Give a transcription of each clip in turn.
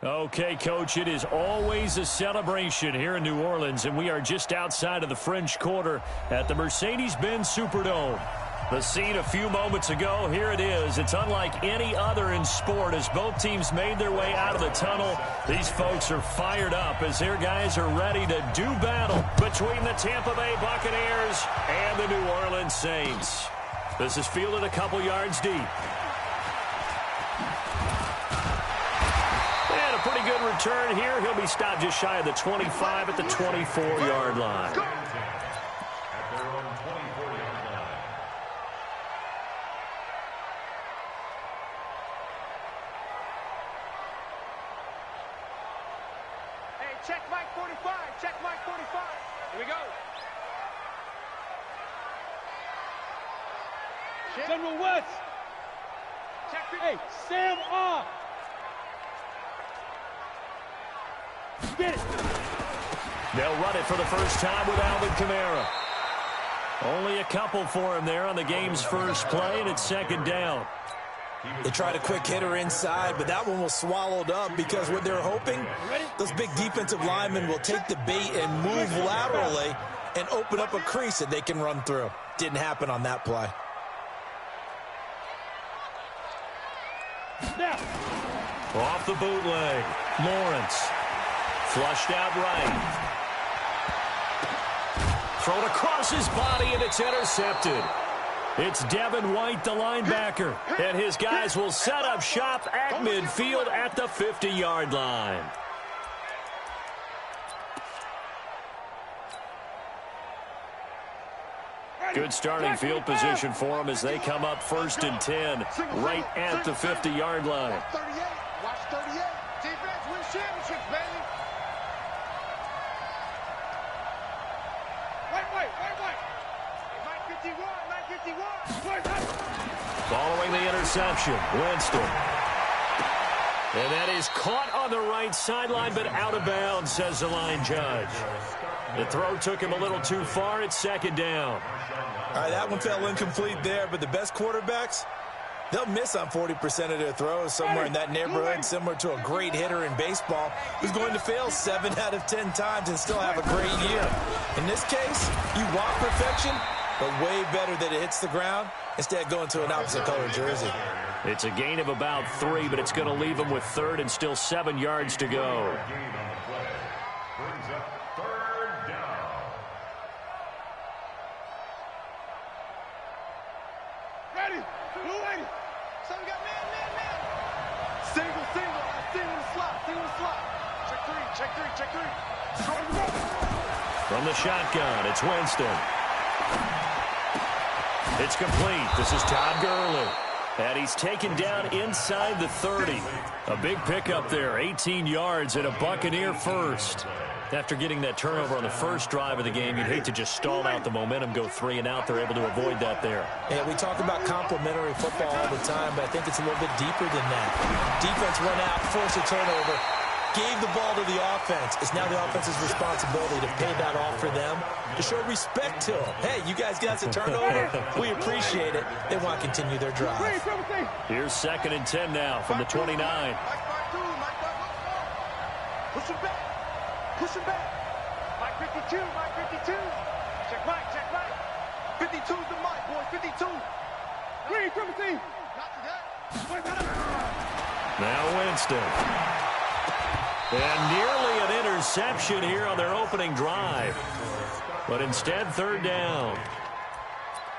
Okay, Coach, it is always a celebration here in New Orleans, and we are just outside of the French Quarter at the Mercedes-Benz Superdome. The scene a few moments ago, here it is. It's unlike any other in sport as both teams made their way out of the tunnel. These folks are fired up as their guys are ready to do battle between the Tampa Bay Buccaneers and the New Orleans Saints. This is fielded a couple yards deep. And a pretty good return here. He'll be stopped just shy of the 25 at the 24-yard line. Check Mike 45. Check Mike 45. Here we go. General West. Check. Hey, Sam off. Get it. They'll run it for the first time with Alvin Kamara. Only a couple for him there on the game's first play, and it's second down. They tried a quick hitter inside, but that one was swallowed up because what they're hoping, those big defensive linemen will take the bait and move laterally and open up a crease that they can run through. Didn't happen on that play. Now. Off the bootleg, Lawrence. Flushed out right. Thrown across his body, and it's intercepted. It's Devin White, the linebacker, and his guys will set up shop at midfield at the 50-yard line. Good starting field position for them as they come up 1st and 10, right at the 50-yard line. Watch 38. Watch 38. Defense wins championships, baby. Wait. Mike 51. Mike 51. Following the interception, Winston. And that is caught on the right sideline, but out of bounds, says the line judge. The throw took him a little too far. It's second down. All right, that one fell incomplete there, but the best quarterbacks, they'll miss on 40% of their throws, somewhere in that neighborhood, similar to a great hitter in baseball who's going to fail 7 out of 10 times and still have a great year. In this case, you want perfection, but way better that it hits the ground instead of going to an opposite color jersey. It's a gain of about 3, but it's going to leave him with 3rd and still 7 yards to go. Ready. So we got man. Single. Single the slot. Check three. From the shotgun, it's Winston. It's complete. This is Todd Gurley. And he's taken down inside the 30. A big pickup there, 18 yards and a Buccaneer first. After getting that turnover on the first drive of the game, you'd hate to just stall out the momentum, go 3 and out. They're able to avoid that there. Yeah, we talk about complementary football all the time, but I think it's a little bit deeper than that. Defense went out, forced a turnover, gave the ball to the offense. It's now the offense's responsibility to pay that off for them, to show respect to them. Hey, you guys got some turnover. We appreciate it. They want to continue their drive. Here's 2nd and 10 now from the 29. Push him back. Mike 52. Check Mike. 52's the Mike, boys. 52. Green, from the team. Now Winston. And nearly an interception here on their opening drive. But instead, 3rd down.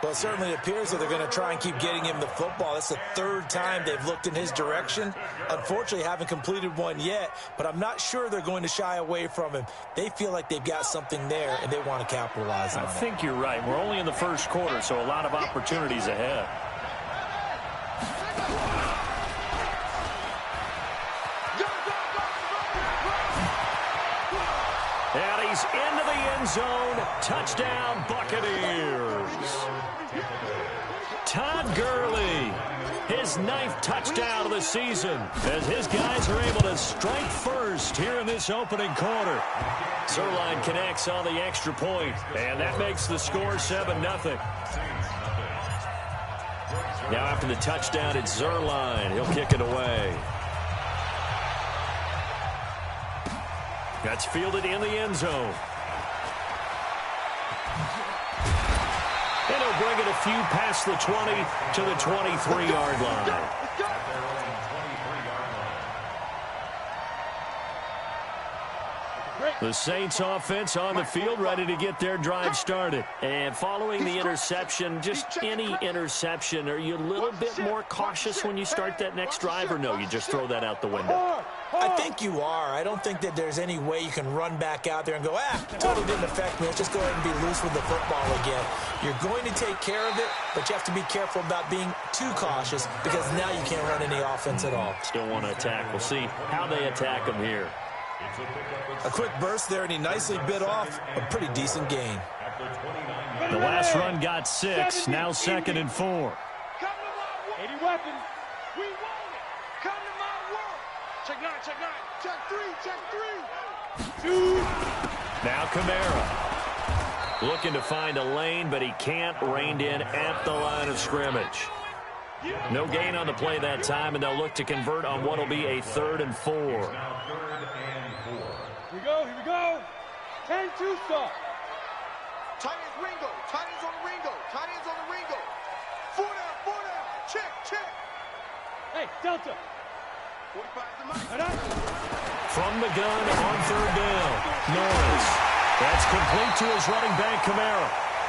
Well, it certainly appears that they're going to try and keep getting him the football. That's the 3rd time they've looked in his direction. Unfortunately, haven't completed one yet, but I'm not sure they're going to shy away from him. They feel like they've got something there, and they want to capitalize on it. I think you're right. We're only in the first quarter, so a lot of opportunities ahead. And he's into the end zone. Touchdown, Buccaneers. Todd Gurley, his 9th touchdown of the season, as his guys are able to strike first here in this opening quarter. Zerline connects on the extra point, and that makes the score 7-0. Now after the touchdown, it's Zerline. He'll kick it away. That's fielded in the end zone. And he'll bring it a few past the 20 to the 23-yard line. The Saints offense on the field, ready to get their drive started. And following the interception, just any interception, are you a little bit more cautious when you start that next drive, or no, you just throw that out the window? I think you are. I don't think that there's any way you can run back out there and go, totally didn't affect me. Let's just go ahead and be loose with the football again. You're going to take care of it, but you have to be careful about being too cautious because now you can't run any offense at all. Still want to attack. We'll see how they attack them here. A quick burst there, and he nicely bit off a pretty decent gain. The last run got 6. Now 2nd and 4. 80 weapons. We want it. Come to my world. Check 9, check 9. Check 3, check 3. 2. Now Kamara. Looking to find a lane, but he can't. Reined in at the line of scrimmage. No gain on the play that time, and they'll look to convert on what will be a 3rd and 4. Here we go. 10-2 stop. Tight ends Ringo. Tight ends on the Ringo. Tight ends on the Ringo. 4 down. Check, check. Hey, Delta. 45 to Mike. From the gun on 3rd down. Norris. That's complete to his running back, Kamara.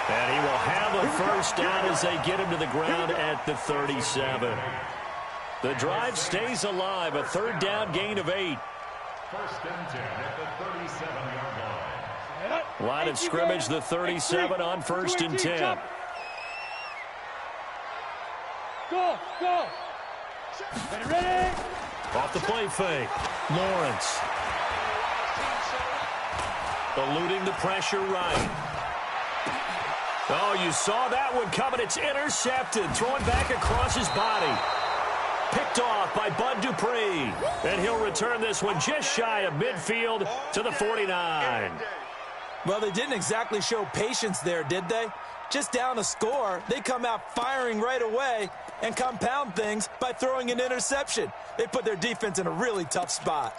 And he will have a first down as they get him to the ground at the 37. The drive stays alive. A 3rd down gain of 8. 1st and 10 at the 37-yard line. Line of scrimmage, the 37 on 1st and 10. Go. Ready. Off the play fake. Lawrence. Eluding the pressure right. Oh, you saw that one coming. It's intercepted. Throwing back across his body. Picked off by Bud Dupree. And he'll return this one just shy of midfield to the 49. Well, they didn't exactly show patience there, did they? Just down a score, they come out firing right away and compound things by throwing an interception. They put their defense in a really tough spot.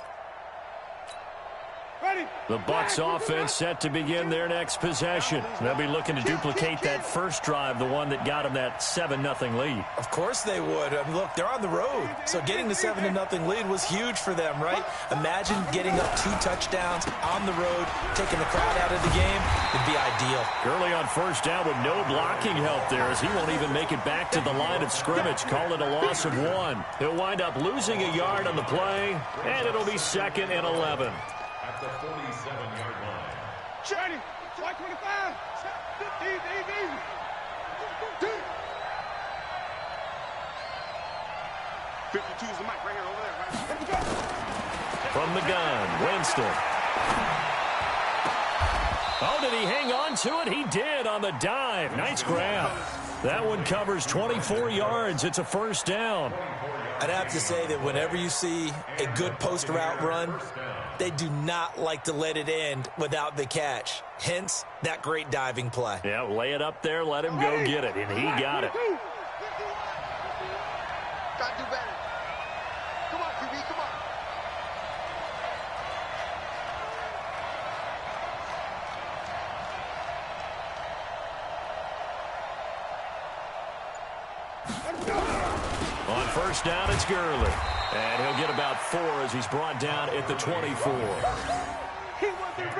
The Bucs offense set to begin their next possession. They'll be looking to duplicate that first drive, the one that got them that 7-0 lead. Of course they would. Look, they're on the road, so getting the 7-0 lead was huge for them, right? Imagine getting up 2 touchdowns on the road, taking the crowd out of the game. It'd be ideal. Gurley on 1st down with no blocking help there as he won't even make it back to the line of scrimmage. Call it a loss of 1. He'll wind up losing a yard on the play, and it'll be 2nd and 11. At the 47-yard line. Ready. 25. Easy. 52 is the mic right here, over there. Right. From the gun, Winston. Oh, did he hang on to it? He did on the dive. Nice grab. That one covers 24 yards. It's a 1st down. I'd have to say that whenever you see a good post route run, they do not like to let it end without the catch. Hence, that great diving play. Yeah, lay it up there, let him go get it, and he got it. Gotta do better. Come on, QB, come on. On 1st down, it's Gurley. And he'll get about 4 as he's brought down at the 24.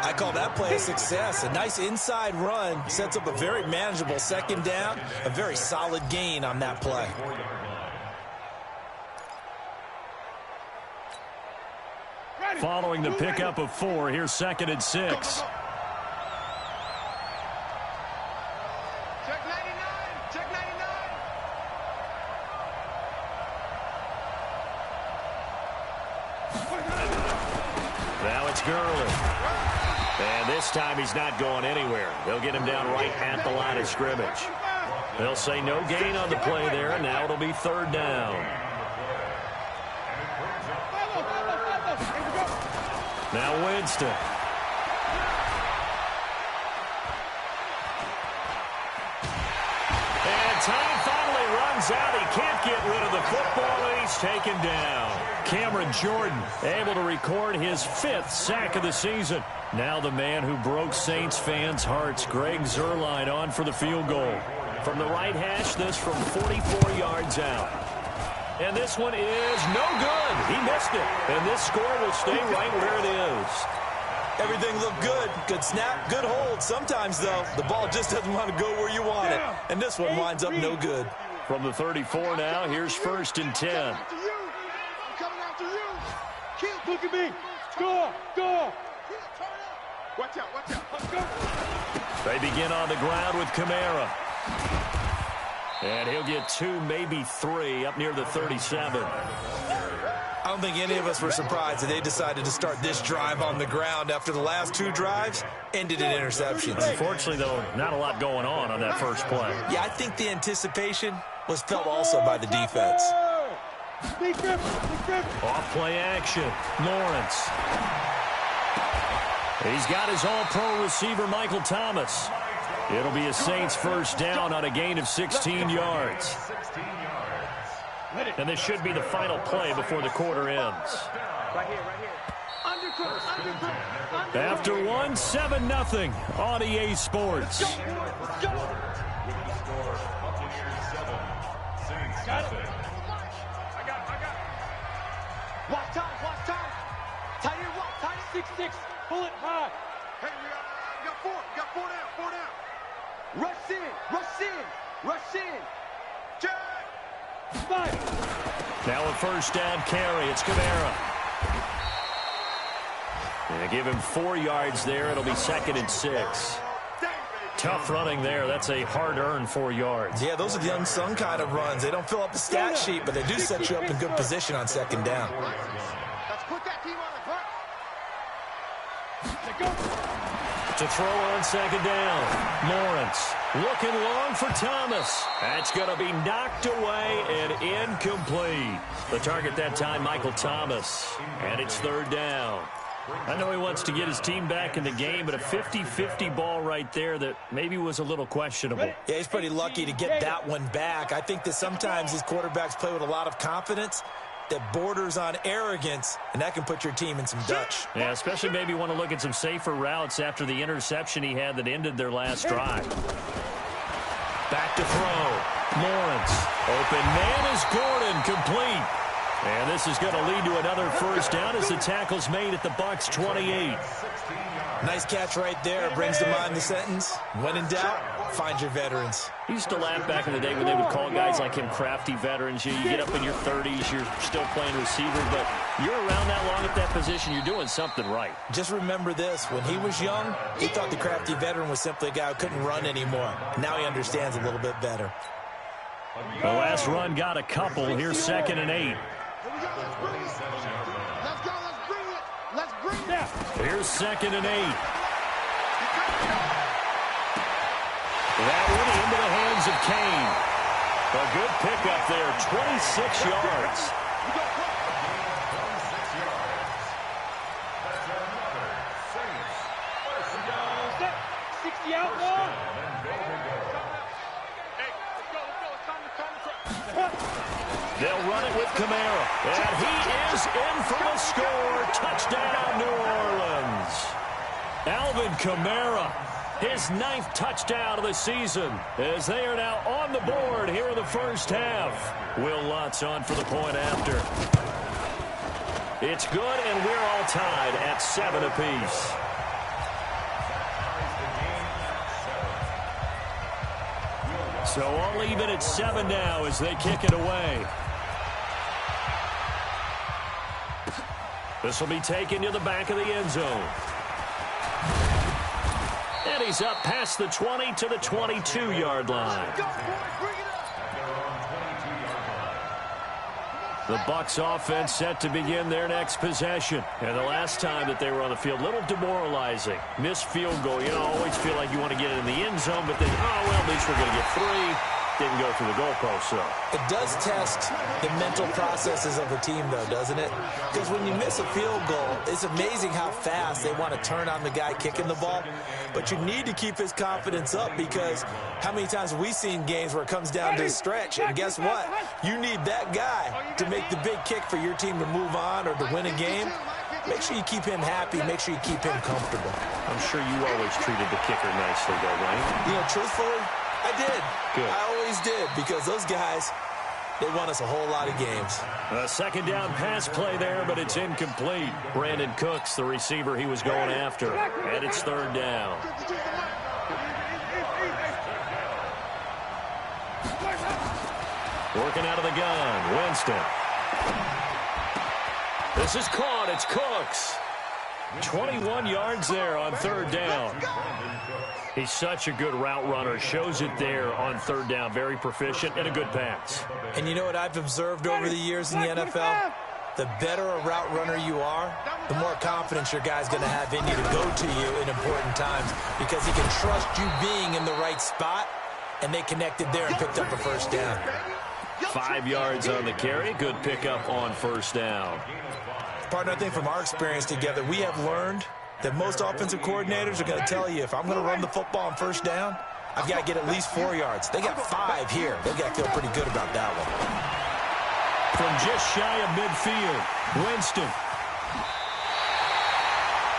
I call that play a success. A nice inside run sets up a very manageable 2nd down. A very solid gain on that play. Following the pickup of 4, here's 2nd and 6. Now it's Gurley. And this time he's not going anywhere. They'll get him down right at the line of scrimmage. They'll say no gain on the play there, and now it'll be 3rd down. Now Winston. And time finally runs runs out. He can't get rid of the football, and he's taken down. Cameron Jordan able to record his 5th sack of the season. Now the man who broke Saints fans' hearts, Greg Zuerlein, on for the field goal. From the right hash, this from 44 yards out. And this one is no good. He missed it. And this score will stay right where it is. Everything looked good. Good snap, good hold. Sometimes, though, the ball just doesn't want to go where you want it. And this one winds up no good. From the 34 now, here's 1st and 10. After you. I'm coming after you. Kill. Look at me. Score. Score. Watch out. Watch out. Let's go. They begin on the ground with Kamara. And he'll get 2, maybe 3, up near the 37. I don't think any of us were surprised that they decided to start this drive on the ground after the last 2 drives ended in interceptions. Unfortunately, though, not a lot going on that first play. Yeah, I think the anticipation was felt also by the defense. Off play action. Lawrence. He's got his all-pro receiver, Michael Thomas. It'll be a Saints first down on a gain of 16 yards. And this should be the final play before the quarter ends. Right here. Undercooked. After one, 7-0 on EA Sports. Got it. I got it. Watch time. Tight end, watch, tight end. 6-6. Pull it high. Hey, we got 4. We got 4 down. Rush in. Jack. Five. Now a first down carry. It's Kamara. And give him 4 yards there. It'll be 2nd and 6. Tough running there. That's a hard-earned 4 yards. Yeah, those are the unsung kind of runs. They don't fill up the stat sheet, but they do set you up in good position on 2nd down. Let's put that team on the front. To throw on 2nd down. Lawrence looking long for Thomas. That's going to be knocked away and incomplete. The target that time, Michael Thomas. And it's 3rd down. I know he wants to get his team back in the game, but a 50-50 ball right there that maybe was a little questionable. Yeah, he's pretty lucky to get that one back. I think that sometimes these quarterbacks play with a lot of confidence that borders on arrogance, and that can put your team in some Dutch. Yeah, especially maybe want to look at some safer routes after the interception he had that ended their last drive. Back to throw. Lawrence. Open man is Gordon, complete. And this is going to lead to another first down as the tackle's made at the Bucs 28. Nice catch right there. Brings to mind the sentence, when in doubt, find your veterans. I used to laugh back in the day when they would call guys like him crafty veterans. You get up in your 30s, you're still playing receiver, but you're around that long at that position, you're doing something right. Just remember this. When he was young, he thought the crafty veteran was simply a guy who couldn't run anymore. Now he understands a little bit better. The last run got a couple. Here's 2nd and 8. Let's bring it. Here's 2nd and 8. That one into the hands of Kane. A good pickup there, 26 yards. 60 out long. They'll run it with Kamara. And he is in for the score. Touchdown, New Orleans. Alvin Kamara, his 9th touchdown of the season, as they are now on the board here in the first half. Will Lutz on for the point after. It's good, and we're all tied at 7 apiece. So all even at 7 now as they kick it away. This will be taken to the back of the end zone. And he's up past the 20 to the 22-yard line. The Bucs offense set to begin their next possession. And the last time that they were on the field, a little demoralizing. Missed field goal. You know, always feel like you want to get it in the end zone, but then, oh, well, at least we're going to get 3. Didn't go through the goalpost, so. It does test the mental processes of a team, though, doesn't it? Because when you miss a field goal, it's amazing how fast they want to turn on the guy kicking the ball. But you need to keep his confidence up, because how many times have we seen games where it comes down to the stretch, and guess what? You need that guy to make the big kick for your team to move on or to win a game. Make sure you keep him happy. Make sure you keep him comfortable. I'm sure you always treated the kicker nicely, though, right? You know, truthfully, I did. Good. I always did, because those guys, they won us a whole lot of games. A second down pass play there, but it's incomplete. Brandon Cooks, the receiver he was going after. And it's third down. Working out of the gun, Winston. This is caught. It's Cooks. 21 yards there on third down. He's such a good route runner. Shows it there on third down. Very proficient and a good pass. And you know what I've observed over the years in the NFL? The better a route runner you are, the more confidence your guy's going to have in you to go to you in important times, because he can trust you being in the right spot, and they connected there and picked up a first down. 5 yards on the carry. Good pickup on first down. Partner, I think from our experience together, we have learned that most offensive coordinators are going to tell you, if I'm going to run the football on first down, I've got to get at least 4 yards. They got 5 here. They've got to feel pretty good about that one. From just shy of midfield, Winston.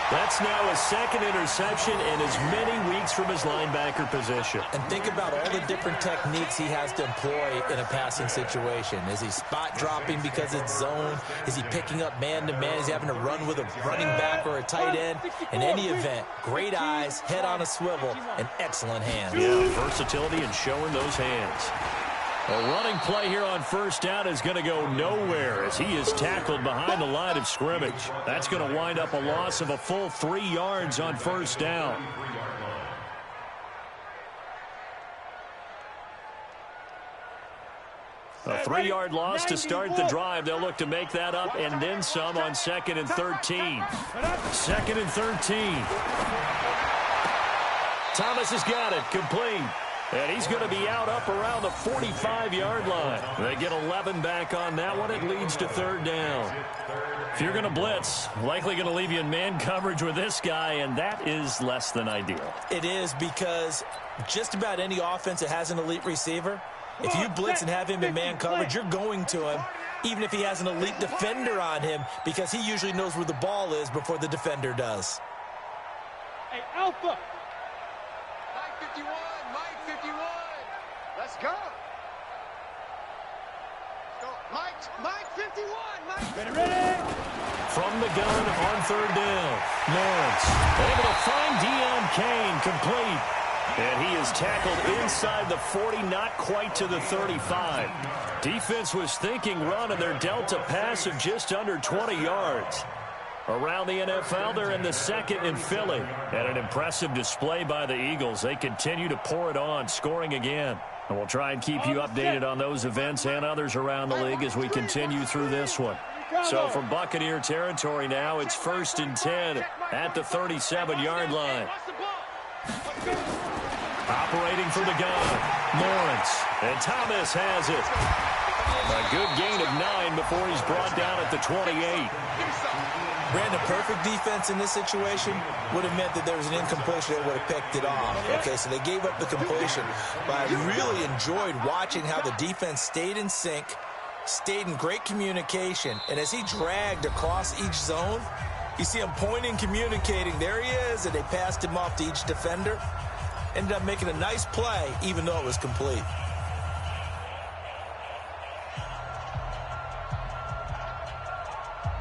That's now his second interception in as many weeks from his linebacker position. And think about all the different techniques he has to employ in a passing situation. Is he spot dropping because it's zone? Is he picking up man-to-man? Is he having to run with a running back or a tight end? In any event, great eyes, head on a swivel, and excellent hands. Yeah, versatility and showing those hands. A running play here on first down is going to go nowhere as he is tackled behind the line of scrimmage. That's going to wind up a loss of a full 3 yards on first down. A 3-yard loss to start the drive. They'll look to make that up and then some on 2nd and 13. 2nd and 13. Thomas has got it. Complete. And he's going to be out up around the 45-yard line. They get 11 back on that one. It leads to third down. If you're going to blitz, likely going to leave you in man coverage with this guy, and that is less than ideal. It is, because just about any offense that has an elite receiver, if you blitz and have him in man coverage, you're going to him, even if he has an elite defender on him, because he usually knows where the ball is before the defender does. Hey, Alpha. Mike 51, Mike 51. Let's go. Mike 51, Mike. Ready. From the gun on third down, Lawrence able to find Deion Kane, complete. And he is tackled inside the 40, not quite to the 35. Defense was thinking run, and they're dealt a pass of just under 20 yards. Around the NFL, they're in the second in Philly. And an impressive display by the Eagles. They continue to pour it on, scoring again. And we'll try and keep you updated on those events and others around the league as we continue through this one. So from Buccaneer territory now, it's 1st and 10 at the 37-yard line. Operating from the gun, Lawrence. And Thomas has it. A good gain of 9 before he's brought down at the 28. Brandon, perfect defense in this situation would have meant that there was an incompletion that would have picked it off. Okay, so they gave up the completion. But I really enjoyed watching how the defense stayed in sync, stayed in great communication. And as he dragged across each zone, you see him pointing, communicating. There he is, and they passed him off to each defender. Ended up making a nice play, even though it was complete.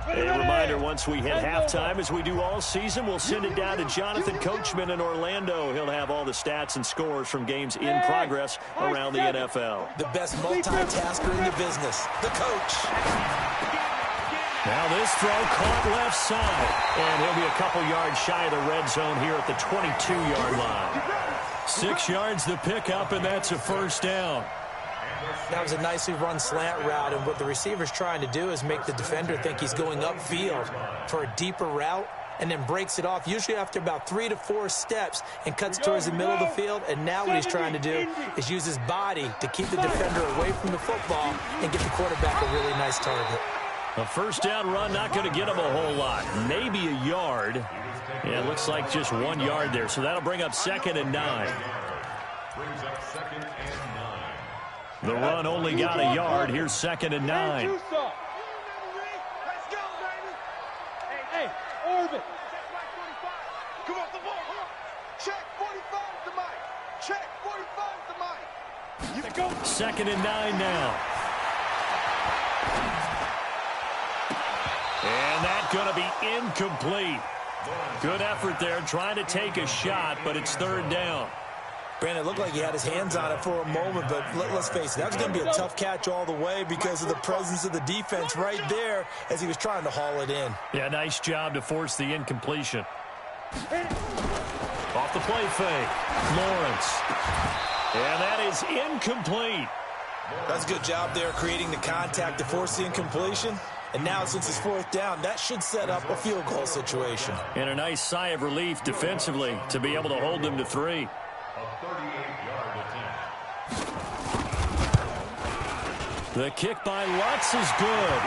A reminder, once we hit halftime, as we do all season, we'll send it down to Jonathan Coachman in Orlando. He'll have all the stats and scores from games in progress around the NFL. The best multitasker in the business, the coach. Now this throw caught left side, and he'll be a couple yards shy of the red zone here at the 22-yard line. 6 yards the pickup, and that's a first down. That was a nicely run slant route, and what the receiver's trying to do is make the defender think he's going upfield for a deeper route, and then breaks it off, usually after about 3 to 4 steps, and cuts towards the middle of the field. And now what he's trying to do is use his body to keep the defender away from the football and get the quarterback a really nice target. A first down run, not going to get him a whole lot. Maybe a yard. Yeah, it looks like just 1 yard there. So that'll bring up 2nd and 9. Brings up 2nd and 9. The run only got a yard. Here's 2nd and 9. Let's go, baby. Hey, Orbit. Come off the ball. Hold on. Check 45 to Mike. Check 45 to Mike. You go. 2nd and 9 now. And that's going to be incomplete. Good effort there, trying to take a shot, but it's 3rd down. Brandon, it looked like he had his hands on it for a moment, but let's face it, that was going to be a tough catch all the way because of the presence of the defense right there as he was trying to haul it in. Yeah, nice job to force the incompletion. Off the play fake, Lawrence. And that is incomplete. That's a good job there creating the contact to force the incompletion. And now, since it's 4th down, that should set up a field goal situation. And a nice sigh of relief defensively to be able to hold them to 3. A 38-yard attempt. The kick by Lutz is good.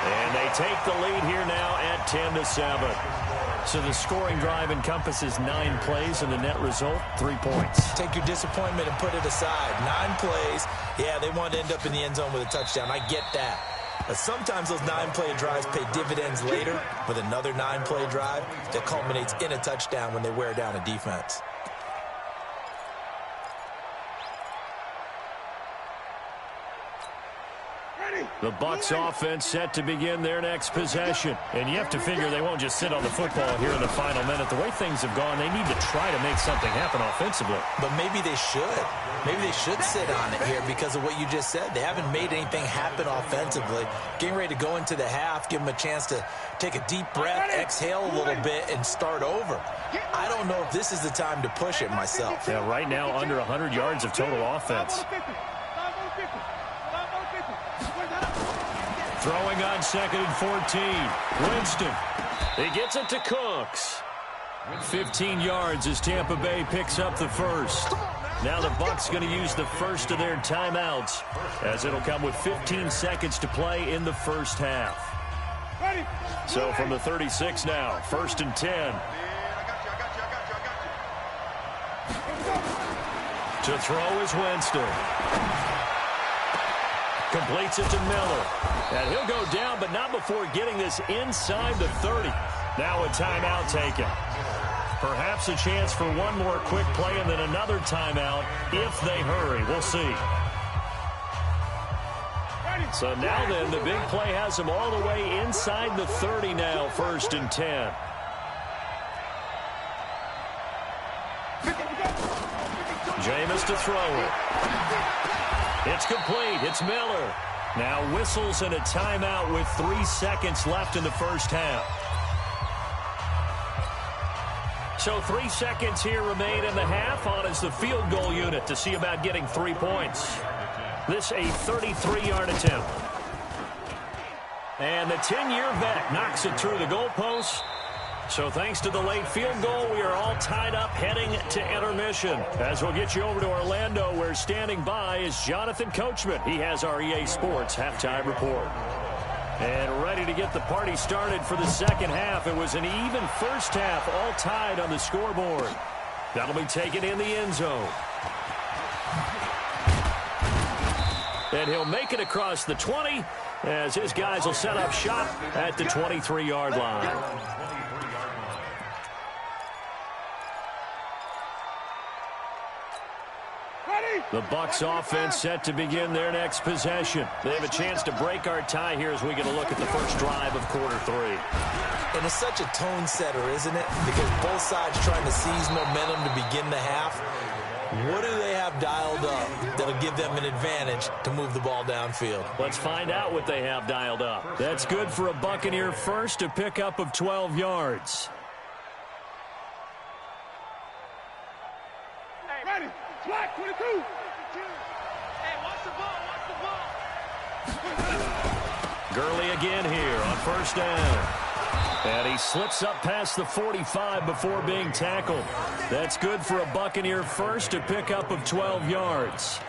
And they take the lead here now at 10-7. So the scoring drive encompasses 9 plays, and the net result, 3 points. Take your disappointment and put it aside. 9 plays. Yeah, they wanted to end up in the end zone with a touchdown. I get that. But sometimes those 9-play drives pay dividends later with another 9-play drive that culminates in a touchdown when they wear down a defense. The Bucs offense set to begin their next possession. And you have to figure they won't just sit on the football here in the final minute. The way things have gone, they need to try to make something happen offensively. But maybe they should. Maybe they should sit on it here because of what you just said. They haven't made anything happen offensively. Getting ready to go into the half, give them a chance to take a deep breath, exhale a little bit, and start over. I don't know if this is the time to push it myself. Yeah, right now under 100 yards of total offense. Throwing on 2nd and 14. Winston. He gets it to Cooks. 15 yards as Tampa Bay picks up the first. Now the Bucs going to use the first of their timeouts as it'll come with 15 seconds to play in the first half. So from the 36 now, 1st and 10. To throw is Winston. Completes it to Miller. And he'll go down, but not before getting this inside the 30. Now a timeout taken. Perhaps a chance for one more quick play and then another timeout if they hurry. We'll see. So now then, the big play has them all the way inside the 30 now, 1st and 10. Jameis to throw it. It's complete. It's Miller. Now whistles and a timeout with 3 seconds left in the first half. So 3 seconds here remain in the half. On is the field goal unit to see about getting 3 points. This a 33-yard attempt. And the 10-year vet knocks it through the goalpost. So thanks to the late field goal, we are all tied up heading to intermission. As we'll get you over to Orlando, where standing by is Jonathan Coachman. He has our EA Sports halftime report. And ready to get the party started for the second half. It was an even first half, all tied on the scoreboard. That'll be taken in the end zone. And he'll make it across the 20 as his guys will set up shop at the 23-yard line. The Bucs offense set to begin their next possession. They have a chance to break our tie here as we get a look at the first drive of quarter 3. And it's such a tone setter, isn't it? Because both sides trying to seize momentum to begin the half. What do they have dialed up that'll give them an advantage to move the ball downfield? Let's find out what they have dialed up. That's good for a Buccaneer first, a pickup of 12 yards. Hey, ready. Flag 22. Hey, watch the ball, watch the ball. Gurley again here on first down. And And he slips up past the 45 before being tackled. That's good for a Buccaneer first, a pickup of 12 yards.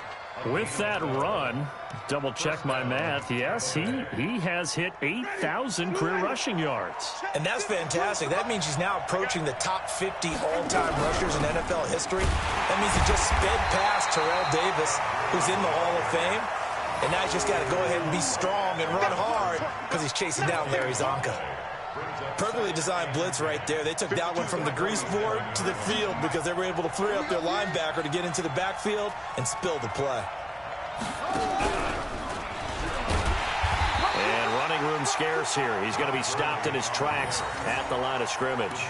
With that run, double-check my math, yes, he has hit 8,000 career rushing yards. And that's fantastic. That means he's now approaching the top 50 all-time rushers in NFL history. That means he just sped past Terrell Davis, who's in the Hall of Fame. And now he's just got to go ahead and be strong and run hard because he's chasing down Larry Zonka. Perfectly designed blitz right there. They took that one from the grease board to the field because they were able to free up their linebacker to get into the backfield and spill the play. And running room scarce here. He's going to be stopped in his tracks at the line of scrimmage.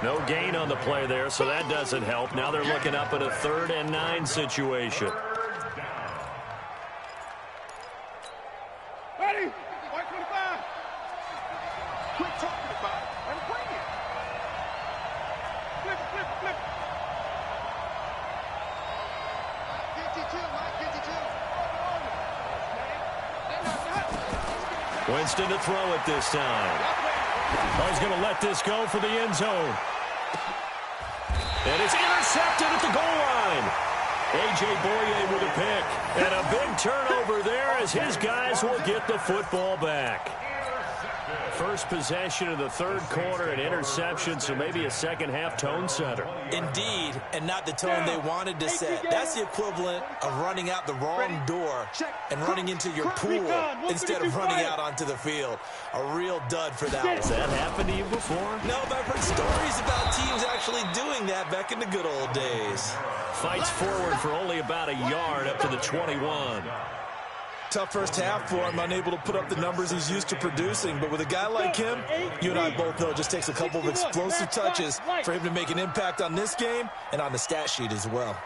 No gain on the play there, so that doesn't help. Now they're looking up at a 3rd and 9 situation. Ready? White 25. Quit talking about it and bring it. Flip, flip, flip. 52, Mike, 52. Winston to throw it this time. Oh, he's going to let this go for the end zone. And it's intercepted at the goal line. A.J. Boye with a pick. And a big turnover there as his guys will get the football back. First possession of the 3rd quarter, an interception, so maybe a second-half tone setter. Indeed, and not the tone they wanted to set. That's the equivalent of running out the wrong door and running into your pool instead of running out onto the field. A real dud for that one. Has that happened to you before? No, but I've heard stories about teams actually doing that back in the good old days. Fights forward for only about a yard up to the 21. Tough first half for him, unable to put up the numbers he's used to producing. But with a guy like him, you and I both know it just takes a couple of explosive touches for him to make an impact on this game and on the stat sheet as well.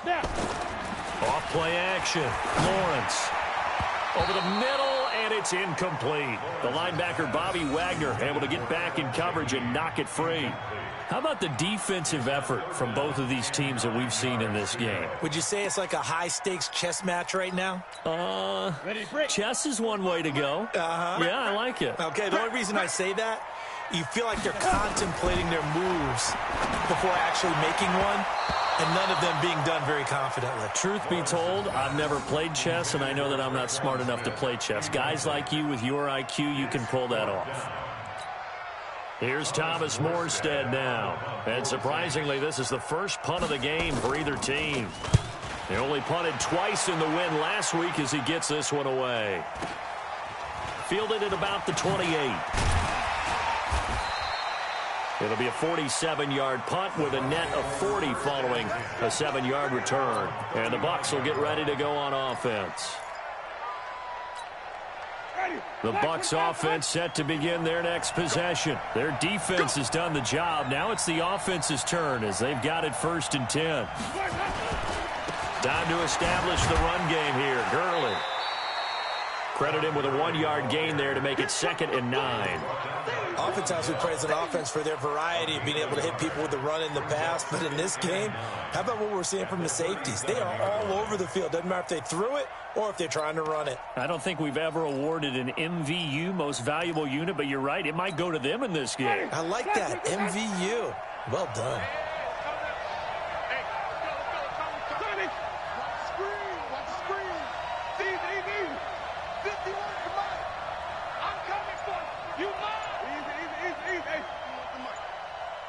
Off play action. Lawrence over the middle, and it's incomplete. The linebacker, Bobby Wagner, able to get back in coverage and knock it free. How about the defensive effort from both of these teams that we've seen in this game? Would you say it's like a high-stakes chess match right now? Chess is one way to go. Yeah, I like it. Okay, the only reason I say that, you feel like they're contemplating their moves before actually making one, and none of them being done very confidently. Truth be told, I've never played chess, and I know that I'm not smart enough to play chess. Guys like you with your IQ, you can pull that off. Here's Thomas Morstead now. And surprisingly, this is the first punt of the game for either team. He only punted twice in the win last week as he gets this one away. Fielded at about the 28. It'll be a 47-yard punt with a net of 40 following a 7-yard return. And the Bucs will get ready to go on offense. The Bucs offense set to begin their next possession. Their defense has done the job. Now it's the offense's turn as they've got it 1st and 10. Time to establish the run game here. Gurley. Credit him with a 1-yard gain there to make it 2nd and 9. Oftentimes we praise an offense for their variety of being able to hit people with the run in the pass, but in this game, how about what we're seeing from the safeties? They are all over the field. Doesn't matter if they threw it or if they're trying to run it. I don't think we've ever awarded an MVU, most valuable unit, but you're right, it might go to them in this game. I like that, MVU. Well done.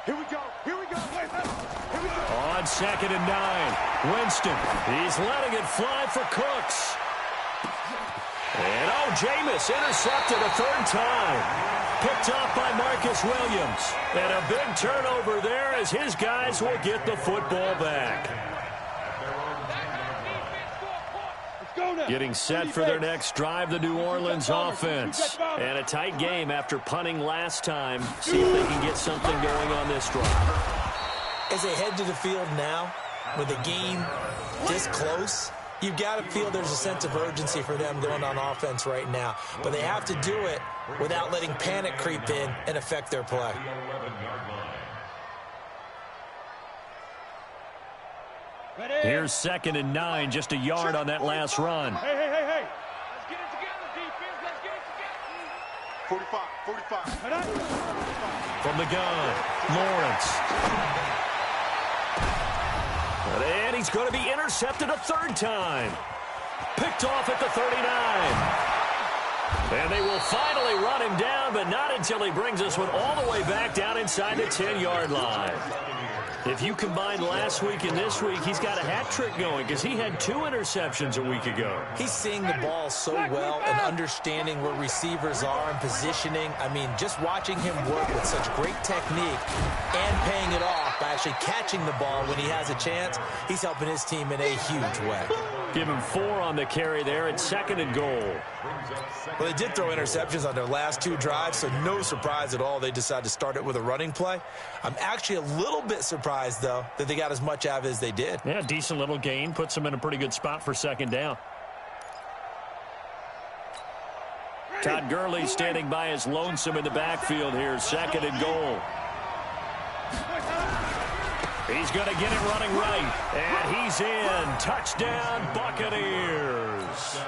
Here we go. Here we go. Here we go. On 2nd and 9. Winston. He's letting it fly for Cooks. And Jameis intercepted a 3rd time. Picked off by Marcus Williams. And a big turnover there as his guys will get the football back. Getting set for their next drive, the New Orleans offense. And a tight game after punting last time. See if they can get something going on this drive. As they head to the field now, with the game this close, you've got to feel there's a sense of urgency for them going on offense right now. But they have to do it without letting panic creep in and affect their play. Here's 2nd and 9, just a yard on that last run. Hey. Let's get it together, defense. Let's get it together. 45, 45. From the gun, Lawrence. And he's going to be intercepted a third time. Picked off at the 39. And they will finally run him down, but not until he brings us one all the way back down inside the 10-yard line. If you combine last week and this week, he's got a hat trick going because he had 2 interceptions a week ago. He's seeing the ball so well and understanding where receivers are and positioning. I mean, just watching him work with such great technique and paying it off by actually catching the ball when he has a chance, he's helping his team in a huge way. Give him 4 on the carry there at 2nd and goal. Well, they did throw interceptions on their last 2 drives, so no surprise at all they decided to start it with a running play. I'm actually a little bit surprised, though, that they got as much out of it as they did. Yeah, decent little gain. Puts them in a pretty good spot for 2nd down. Todd Gurley standing by his lonesome in the backfield here. 2nd and goal. He's going to get it running right. And he's in. Touchdown, Buccaneers.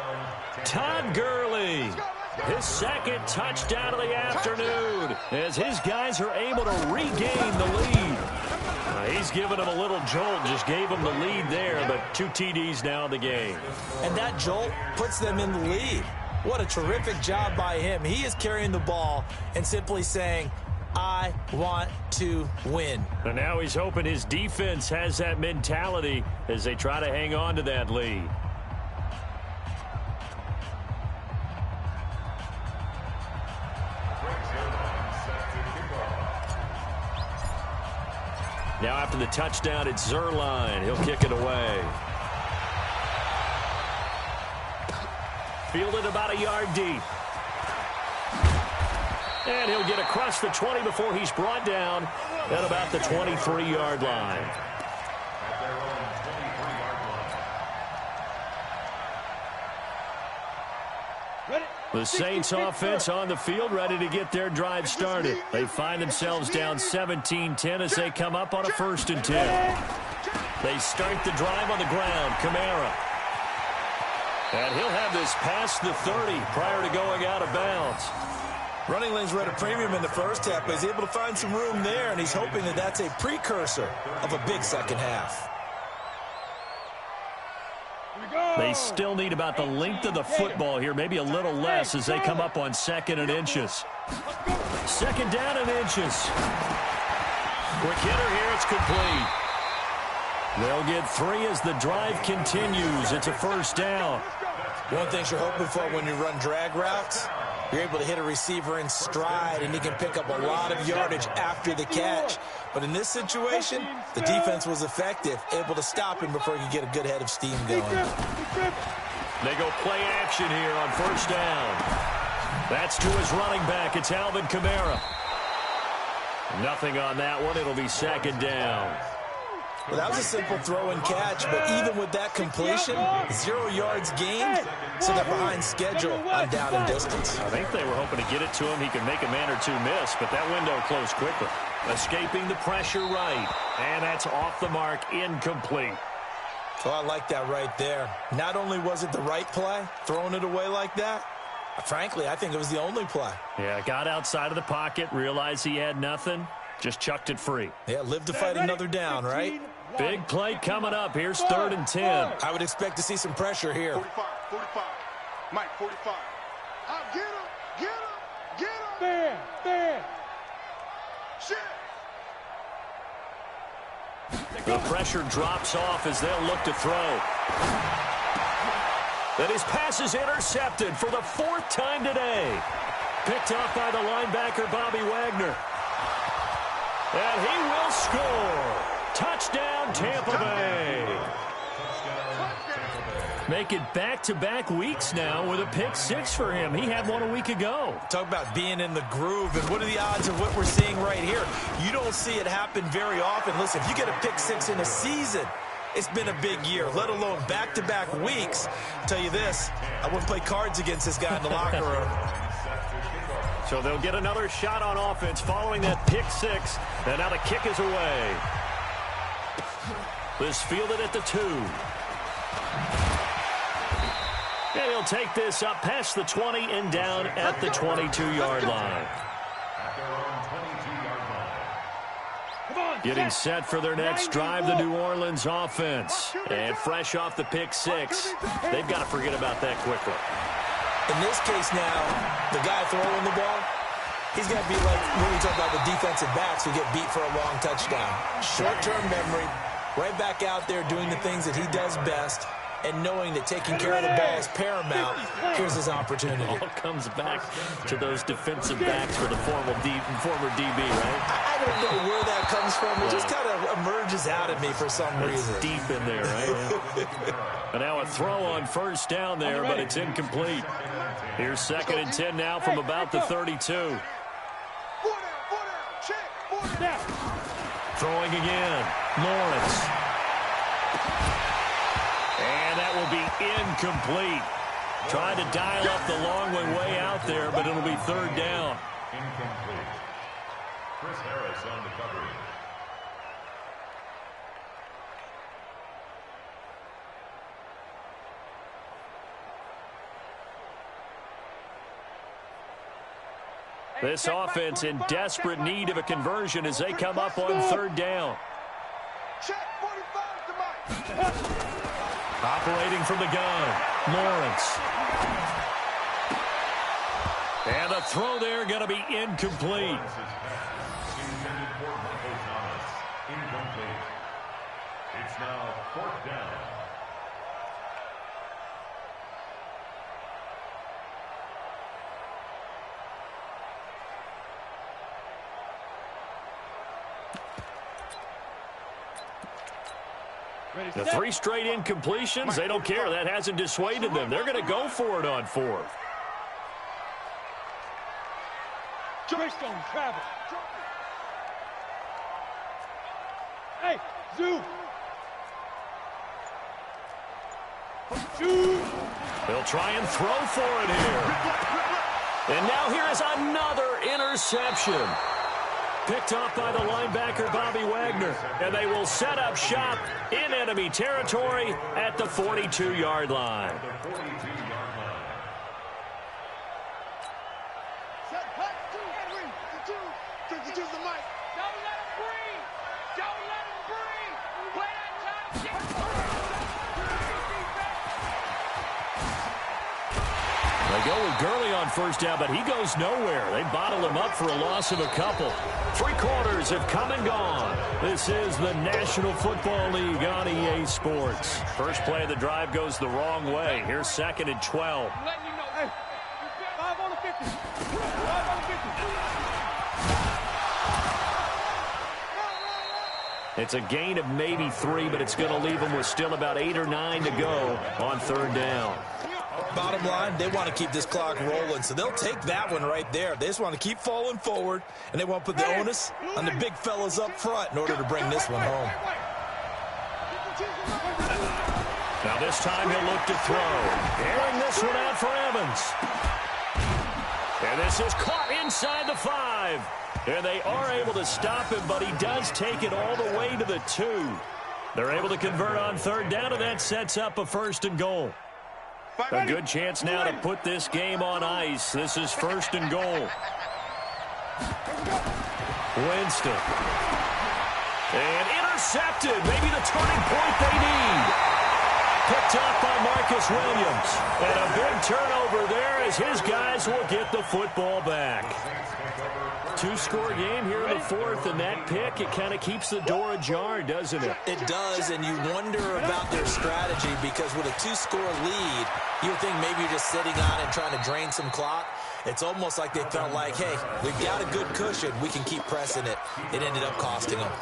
Todd Gurley, his 2nd touchdown of the afternoon as his guys are able to regain the lead. He's given him a little jolt, just gave him the lead there, but 2 TDs now in the game. And that jolt puts them in the lead. What a terrific job by him. He is carrying the ball and simply saying, I want to win. And now he's hoping his defense has that mentality as they try to hang on to that lead. Now after the touchdown, it's Zuerlein. He'll kick it away. Fielded about a yard deep. And he'll get across the 20 before he's brought down at about the 23-yard line. The Saints offense on the field ready to get their drive started. They find themselves down 17-10 as they come up on a 1st and 10. They start the drive on the ground. Kamara. And he'll have this past the 30 prior to going out of bounds. Running lanes were at a premium in the first half, but he's able to find some room there, and he's hoping that that's a precursor of a big second half. They still need about the length of the football here, maybe a little less as they come up on 2nd and inches. 2nd down and inches. Quick hitter here, it's complete. They'll get 3 as the drive continues. It's a 1st down. One thing you're hoping for when you run drag routes, you're able to hit a receiver in stride, and he can pick up a lot of yardage after the catch. But in this situation, the defense was effective, able to stop him before he could get a good head of steam going. They go play action here on 1st down. That's to his running back. It's Alvin Kamara. Nothing on that one. It'll be 2nd down. Well, that was a simple throw and catch, but even with that completion, 0 yards gained, so they're behind schedule on down and distance. I think they were hoping to get it to him. He could make a man or 2 miss, but that window closed quickly. Escaping the pressure right, and that's off the mark, incomplete. Oh, I like that right there. Not only was it the right play, throwing it away like that, frankly, I think it was the only play. Yeah, got outside of the pocket, realized he had nothing, just chucked it free. Yeah, live to fight another down, right? Big play coming up. Here's 3rd and 10. I would expect to see some pressure here. 45, 45. Mike, 45. I'll get him, get him, get him. There. Shit. The pressure drops off as they'll look to throw. That his pass is intercepted for the 4th time today. Picked off by the linebacker, Bobby Wagner. And he will score. Touchdown, Tampa Bay. Make it back-to-back weeks now with a pick 6 for him. He had one a week ago. Talk about being in the groove, and what are the odds of what we're seeing right here? You don't see it happen very often. Listen, if you get a pick 6 in a season, it's been a big year, let alone back-to-back weeks. I'll tell you this, I wouldn't play cards against this guy in the locker room. So they'll get another shot on offense following that pick 6, and now the kick is away. This fielded at the 2. And he'll take this up past the 20 and down at the 22-yard line. Getting set for their next drive, the New Orleans offense. And fresh off the pick six, they've got to forget about that quickly. In this case now, the guy throwing the ball, he's got to be like when we talk about the defensive backs who get beat for a long touchdown. Short-term memory, right back out there doing the things that he does best, and knowing that taking care of the ball is paramount. Here's his opportunity. It all comes back to those defensive backs for the former DB, right? I don't know where that comes from. It just kind of emerges out of me for some reason. It's deep in there, right? Yeah. And now a throw on first down there, but it's incomplete. Here's 2nd and 10 now from about the 32. Throwing again. Lawrence. And that will be incomplete. Trying to dial up the long way out there, but it'll be 3rd down. Incomplete. Chris Harris on the coverage. This offense in desperate need of a conversion as they come up on 3rd down. Operating from the gun, Lawrence. And the throw there going to be incomplete. Intended for Michael Thomas. Incomplete. It's now 4th down. The 3 straight incompletions, they don't care. That hasn't dissuaded them. They're going to go for it on 4th. Greystone, travel. Hey, Zoo. They'll try and throw for it here. And now here is another interception. Picked off by the linebacker, Bobby Wagner. And they will set up shop in enemy territory at the 42-yard line. They go with Gurley on first down, but he goes nowhere. They bottle him up for a loss of a couple. 3 quarters have come and gone. This is the National Football League on EA Sports. First play of the drive goes the wrong way. Here's 2nd and 12. Hey, 5 on the 50. 5 on the 50. It's a gain of maybe 3, but it's going to leave them with still about 8 or 9 to go on 3rd down. Bottom line, they want to keep this clock rolling, so they'll take that one right there. They just want to keep falling forward, and they want to put the onus on the big fellas up front in order to bring this one home. Now this time he'll look to throw. Airing this one out for Evans. And this is caught inside the 5. And they are able to stop him, but he does take it all the way to the 2. They're able to convert on 3rd down, and that sets up a 1st and goal. A good chance now to put this game on ice. This is 1st and goal. Winston. And intercepted. Maybe the turning point they need. Picked up by Marcus Williams. And a big turnover there as his guys will get the football back. 2-score game here in the 4th, and that pick, it kind of keeps the door ajar, doesn't it? It does, and you wonder about their strategy because with a 2-score lead, you would think maybe you're just sitting on it and trying to drain some clock. It's almost like they felt like, hey, we've got a good cushion. We can keep pressing it. It ended up costing them.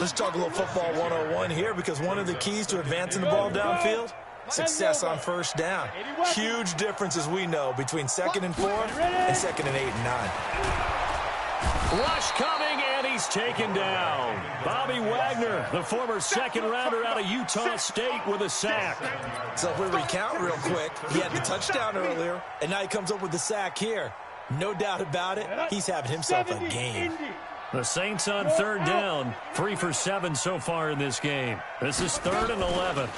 Let's talk a little football 101 here because one of the keys to advancing the ball downfield, success on 1st down. Huge difference, as we know, between 2nd and 4 and 2nd and 8 and 9. Rush coming, and he's taken down. Bobby Wagner, the former 2nd rounder out of Utah State, with a sack. So if we recount real quick, he had the touchdown earlier, and now he comes up with the sack here. No doubt about it, he's having himself a game. The Saints on 3rd down, 3 for 7 so far in this game. This is 3rd and 11.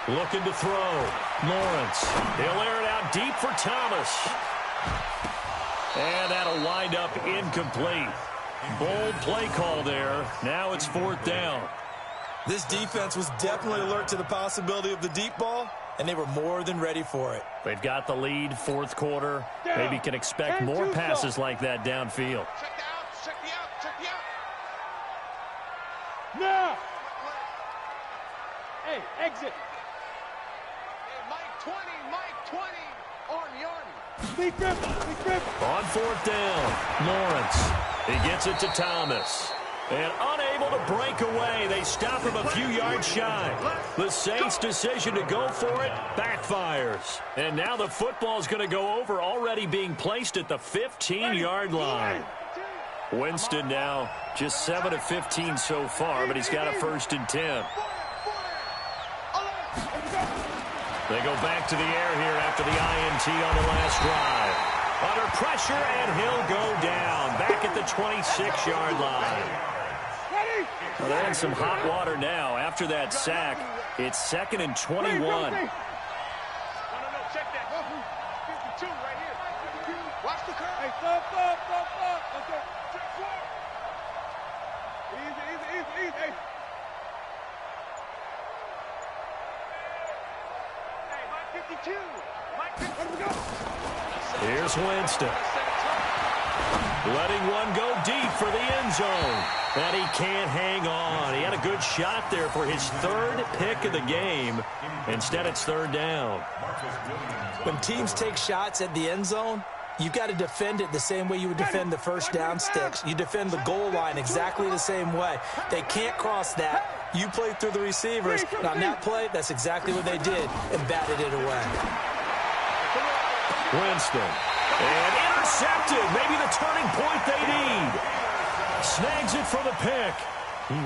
Looking to throw. Lawrence. He'll air it out deep for Thomas. And that'll wind up incomplete. Bold play call there. Now it's 4th down. This defense was definitely alert to the possibility of the deep ball, and they were more than ready for it. They've got the lead, 4th quarter. Maybe can expect more passes like that downfield. Check the out, check the out, check the out. Now! Hey, exit. Hey, Mike 20, Army. Big grip, big grip. On 4th down, Lawrence. He gets it to Thomas. And unable to break away, they stop him a few yards shy. The Saints' decision to go for it backfires. And now the football's going to go over, already being placed at the 15-yard line. Winston now just 7 of 15 so far, but he's got a 1st and 10. They go back to the air here after the INT on the last drive. Under pressure, and he'll go down back at the 26-yard line. Well, they're in some hot water now. After that sack, it's 2nd and 21. No, check that. 52 right here. Watch the curve. Hey, stop. Okay. Check 4. Easy. Hey, Mike 52. Mike 52. Let me go. Here's Winston. Letting one go deep for the end zone. And he can't hang on. He had a good shot there for his 3rd pick of the game. Instead, it's 3rd down. When teams take shots at the end zone, you've got to defend it the same way you would defend the first down sticks. You defend the goal line exactly the same way. They can't cross that. You play through the receivers. And on that play, that's exactly what they did and batted it away. Winston. And intercepted. Maybe the turning point they need. Snags it for the pick.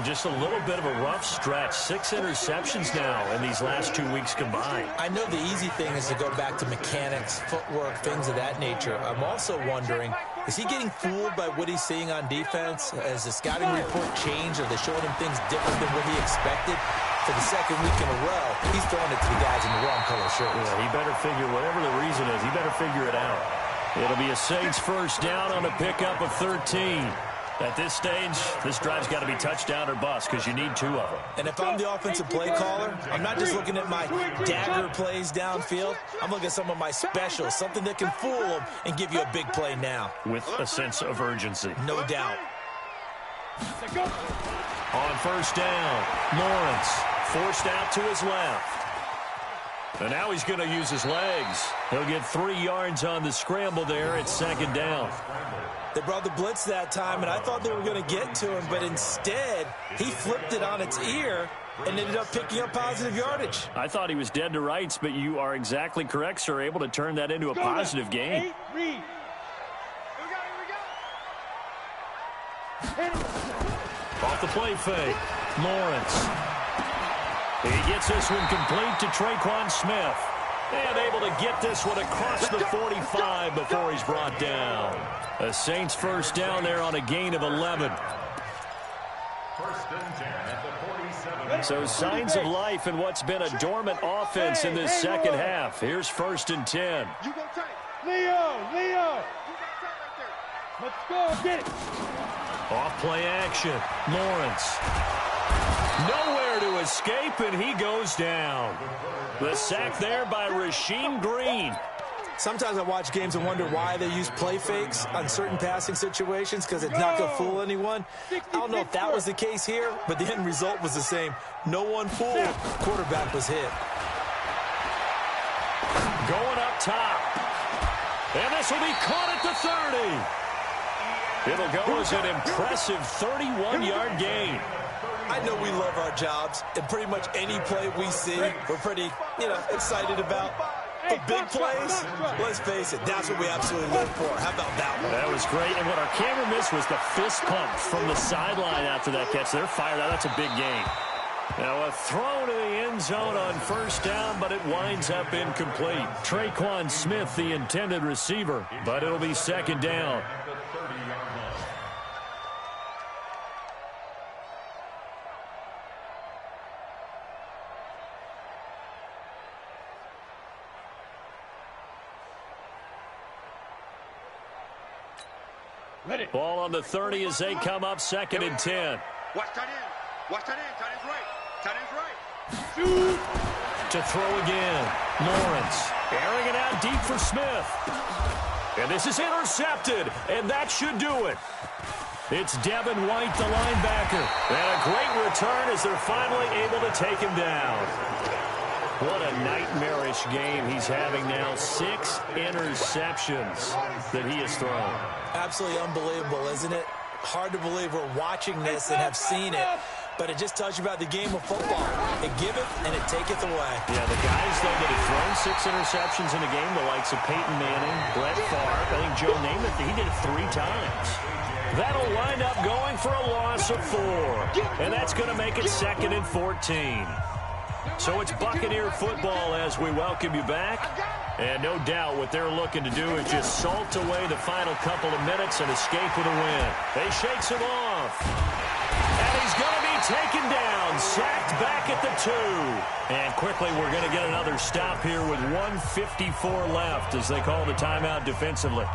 Just a little bit of a rough stretch. 6 interceptions now in these last 2 weeks combined. I know the easy thing is to go back to mechanics, footwork, things of that nature. I'm also wondering, is he getting fooled by what he's seeing on defense? Has the scouting report changed? Are they showing him things different than what he expected? For the 2nd week in a row, he's throwing it to the guys in the wrong color shirts. Yeah, he better figure, whatever the reason is, he better figure it out. It'll be a Saints 1st down on a pickup of 13. At this stage, this drive's got to be touchdown or bust because you need 2 of them. And if I'm the offensive play caller, I'm not just looking at my dagger plays downfield. I'm looking at some of my specials, something that can fool them and give you a big play now. With a sense of urgency. No doubt. On 1st down, Lawrence forced out to his left. And now he's going to use his legs. He'll get 3 yards on the scramble there at 2nd down. They brought the blitz that time, and I thought they were going to get to him, but instead, he flipped it on its ear and ended up picking up positive yardage. I thought he was dead to rights, but you are exactly correct, sir, able to turn that into a positive gain. Here we go. Off the play fake, Lawrence. He gets this one complete to Traquan Smith. And able to get this one across the 45 before he's brought down. The Saints 1st down there on a gain of 11. 1st and 10 at the 47. So signs of life in what's been a dormant offense in this 2nd half. Here's 1st and 10. You go tight. Leo. You got tight right there. Let's go, get it. Off play action, Lawrence. Nowhere to escape, and he goes down. The sack there by Rasheem Green. Sometimes I watch games and wonder why they use play fakes on certain passing situations because it's not going to fool anyone. I don't know if that was the case here, but the end result was the same. No one fooled. Quarterback was hit. Going up top. And this will be caught at the 30. It'll go as an impressive 31-yard gain. I know we love our jobs, and pretty much any play we see, we're pretty, excited about. But big plays, let's face it, that's what we absolutely live for. How about that one? That was great, and what our camera missed was the fist pump from the sideline after that catch. They're fired out. That's a big gain. Now a throw to the end zone on 1st down, but it winds up incomplete. Traquan Smith, the intended receiver, but it'll be 2nd down. Ball on the 30 as they come up 2nd and 10. Watch tight end. Watch tight end. Tight end's right. Tight end's right. To throw again. Lawrence airing it out deep for Smith. And this is intercepted, and that should do it. It's Devin White, the linebacker. And a great return as they're finally able to take him down. What a nightmarish game he's having now. 6 interceptions that he has thrown. Absolutely unbelievable, isn't it? Hard to believe we're watching this and have seen it. But it just tells you about the game of football. It giveth and it taketh away. Yeah, the guys, though, that have thrown 6 interceptions in a game, the likes of Peyton Manning, Brett Favre, I think Joe Namath, he did it 3 times. That'll wind up going for a loss of 4. And that's going to make it 2nd and 14. So it's Buccaneer football as we welcome you back. And no doubt what they're looking to do is just salt away the final couple of minutes and escape with a win. They shakes him off. And he's going to be taken down, sacked back at the 2. And quickly we're going to get another stop here with 1:54 left as they call the timeout defensively.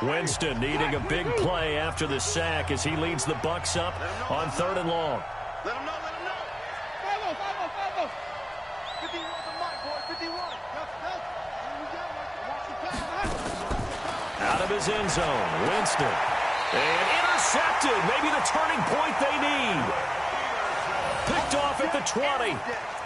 Winston needing a big play after the sack as he leads the Bucs up on 3rd and long. Let him know. Let him know. Follow. 51 to Mike, boy. 51. Out of his end zone, Winston. And intercepted. Maybe the turning point they need. Picked off at the 20.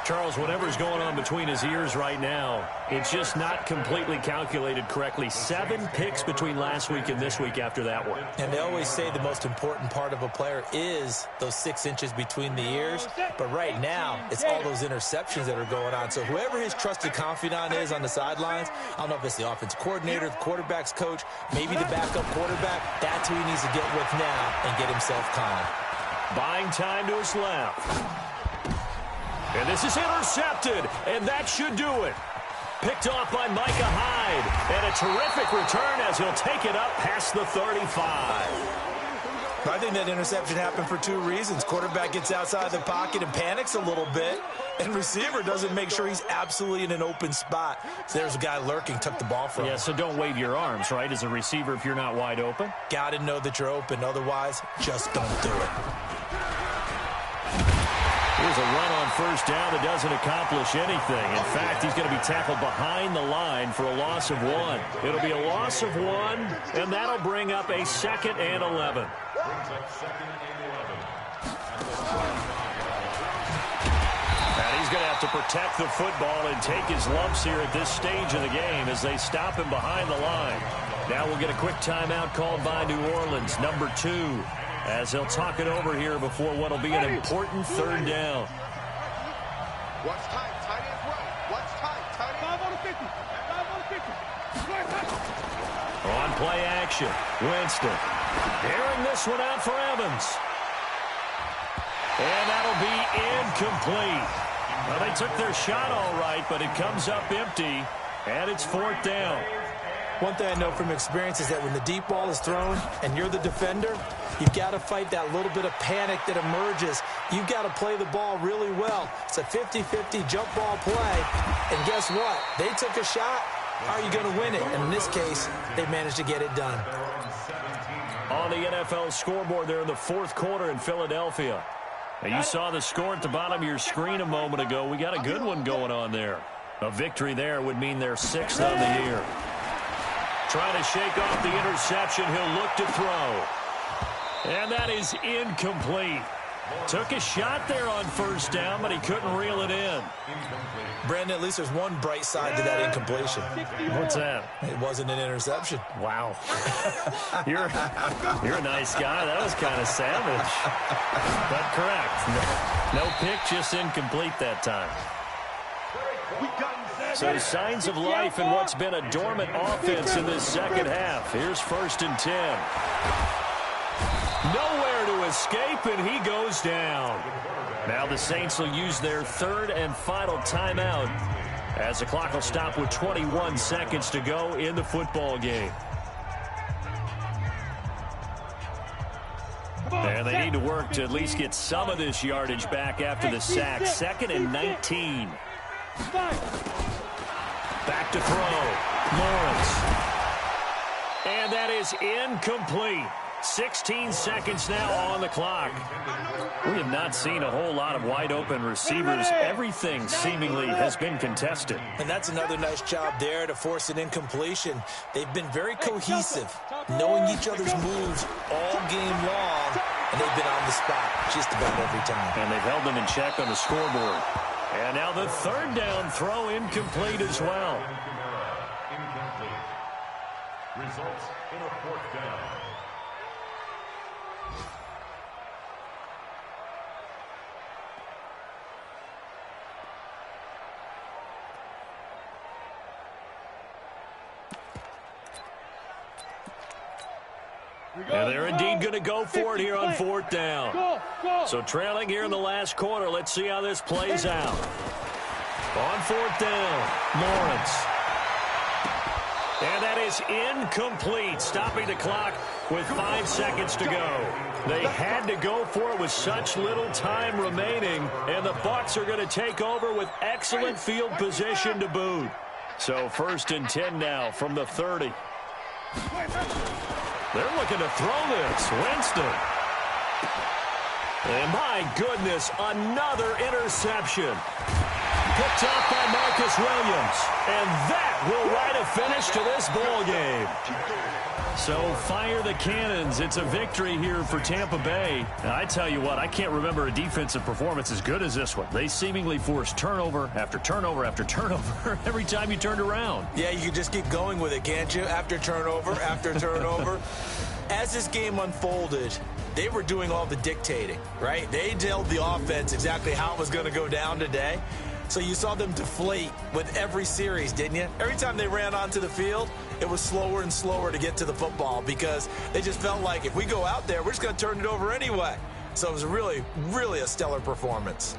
Charles, whatever's going on between his ears right now, it's just not completely calculated correctly. 7 picks between last week and this week after that one. And they always say the most important part of a player is those 6 inches between the ears. But right now, it's all those interceptions that are going on. So whoever his trusted confidant is on the sidelines, I don't know if it's the offensive coordinator, the quarterback's coach, maybe the backup quarterback, that's who he needs to get with now and get himself calm. Buying time to his left. And this is intercepted, and that should do it. Picked off by Micah Hyde, and a terrific return as he'll take it up past the 35. I think that interception happened for 2 reasons. Quarterback gets outside the pocket and panics a little bit, and receiver doesn't make sure he's absolutely in an open spot. So there's a guy lurking, took the ball from him. Yeah, so don't wave your arms, right, as a receiver if you're not wide open. Got to know that you're open. Otherwise, just don't do it. Here's a run on 1st down that doesn't accomplish anything. In fact, he's going to be tackled behind the line for a loss of 1. It'll be a loss of 1, and that'll bring up a 2nd and 11. And he's going to have to protect the football and take his lumps here at this stage of the game as they stop him behind the line. Now we'll get a quick timeout called by New Orleans, number 2. As they'll talk it over here before what will be an important 3rd down. Watch tight. Tight end's right. Watch tight. Tight end. 5 on the 50. 5 on the 50. On play action, Winston. Airing this one out for Evans. And that'll be incomplete. Well, they took their shot all right, but it comes up empty, and it's 4th down. One thing I know from experience is that when the deep ball is thrown and you're the defender, you've got to fight that little bit of panic that emerges. You've got to play the ball really well. It's a 50-50 jump ball play. And guess what? They took a shot. How are you going to win it? And in this case, they managed to get it done. On the NFL scoreboard there in the 4th quarter in Philadelphia. Now, you saw the score at the bottom of your screen a moment ago. We got a good one going on there. A victory there would mean they're 6th on the year. Trying to shake off the interception. He'll look to throw. And that is incomplete. Took a shot there on 1st down, but he couldn't reel it in. Brandon, at least there's one bright side to that incompletion. What's that? It wasn't an interception. Wow. You're a nice guy. That was kind of savage. But correct. No pick, just incomplete that time. So signs of life in what's been a dormant offense in this 2nd half. Here's 1st and 10. Nowhere to escape, and he goes down. Now the Saints will use their 3rd and final timeout as the clock will stop with 21 seconds to go in the football game. And they need to work to at least get some of this yardage back after the sack. 2nd and 19. Back to throw. Lawrence. And that is incomplete. 16 seconds now on the clock. We have not seen a whole lot of wide-open receivers. Everything seemingly has been contested. And that's another nice job there to force an incompletion. They've been very cohesive, knowing each other's moves all game long, and they've been on the spot just about every time. And they've held them in check on the scoreboard. And now the third down throw incomplete as well. Incomplete. Results in a fourth down. And they're indeed going to go for it here on fourth down. So trailing here in the last quarter. Let's see how this plays out. On fourth down, Lawrence. And that is incomplete, stopping the clock with 5 seconds to go. They had to go for it with such little time remaining, and the Bucs are going to take over with excellent field position to boot. So 1st and 10 now from the 30. They're looking to throw this. Winston. And my goodness, another interception. Picked off by Marcus Williams. And that will write a finish to this ball game. So fire the cannons. It's a victory here for Tampa Bay. Now, I tell you what, I can't remember a defensive performance as good as this one. They seemingly forced turnover after turnover after turnover every time you turned around. Yeah, you can just keep going with it, can't you? After turnover, after turnover. As this game unfolded, they were doing all the dictating, right? They told the offense exactly how it was going to go down today. So you saw them deflate with every series, didn't you? Every time they ran onto the field, it was slower and slower to get to the football because they just felt like if we go out there, we're just going to turn it over anyway. So it was really, really a stellar performance.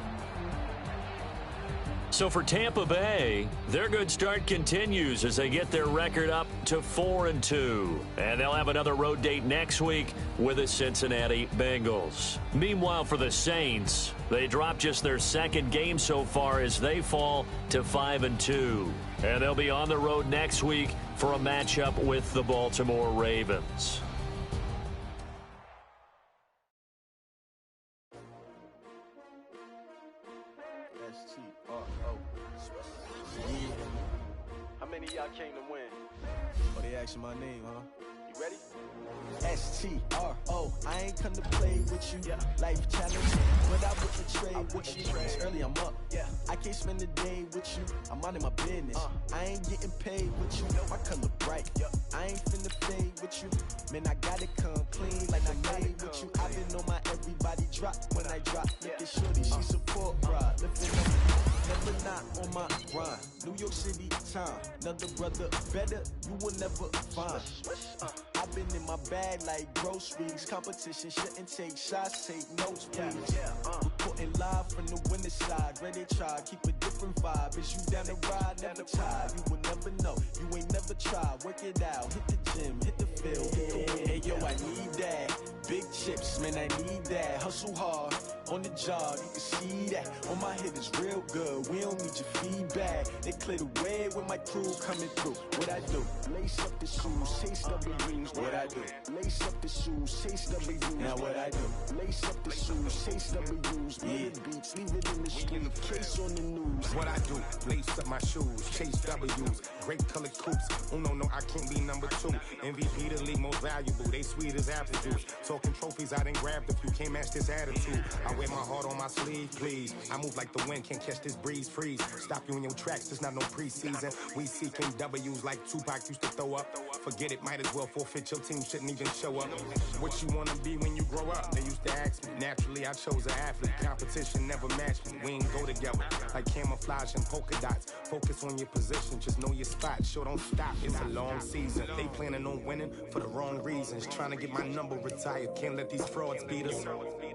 So for Tampa Bay, their good start continues as they get their record up to 4-2. And they'll have another road date next week with the Cincinnati Bengals. Meanwhile, for the Saints, they dropped just their second game so far as they fall to 5-2. And they'll be on the road next week for a matchup with the Baltimore Ravens. How many of y'all came to win? Oh, they asking my name, huh? You ready? S-T-R-O, I ain't come to play with you. Yeah. Life challenge, but I wouldn't trade with you. It's early, I'm up. Yeah. I can't spend the day with you. I'm minding my business. I ain't getting paid with you. My color bright. I ain't finna fade with you. Man, I gotta come clean like I made with you. I've been on my everybody drop when I drop. Look at shorty, she support ride. Lifting up, never not on my grind. New York City time. Another brother better, you will never find. I've been in my bag like groceries. Competition shouldn't take shots, take notes, please. Reporting live from the winning side. Ready to try, keep a different vibe. Is you down the ride, never tired. You will never know, you ain't never tried. Work it out, hit the gym, hit the field, hit the win. Hey yo, I need that. Big chips, man, I need that. Hustle hard, on the job, you can see that. On my head is real good, we don't need your feedback. They clear the way with my crew coming through. What I do? Lace up the shoes, chase W's. What I do? Lace up the shoes, chase W's. Now what I do? Lace up the shoes, chase W's. Yeah. Beats, leave it in the street, case on the news. What I do? Lace up my shoes, chase W's. Great colored coops. Oh no, I can't be number 2. MVP the league most valuable. They sweet as apple juice. Talking trophies, I done grabbed a few. Can't match this attitude. I wear my heart on my sleeve, please. I move like the wind, can't catch this breeze, freeze. Stop you in your tracks, there's not no preseason. We seeking W's like Tupac used to throw up. Forget it, might as well forfeit. Your team shouldn't even show up. What you wanna be when you grow up? They used to ask me. Naturally, I chose an athlete. Competition never matched me. We ain't go together like camouflage and polka dots. Focus on your position, just know your spot. Sure, don't stop. It's a long season. They planning on winning for the wrong reasons. Trying to get my number retired. Can't let these frauds beat us.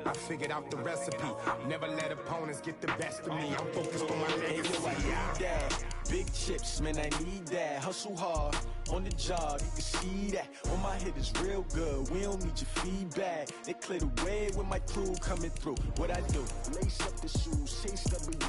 I figured out the recipe. Never let opponents get the best of me. I'm focused on my legacy. I need that. Big chips, man, I need that. Hustle hard, on the job, you can see that. On my head is real good, we don't need your feedback. They clear the way with my crew coming through. What I do? Lace up the shoes, chase W's.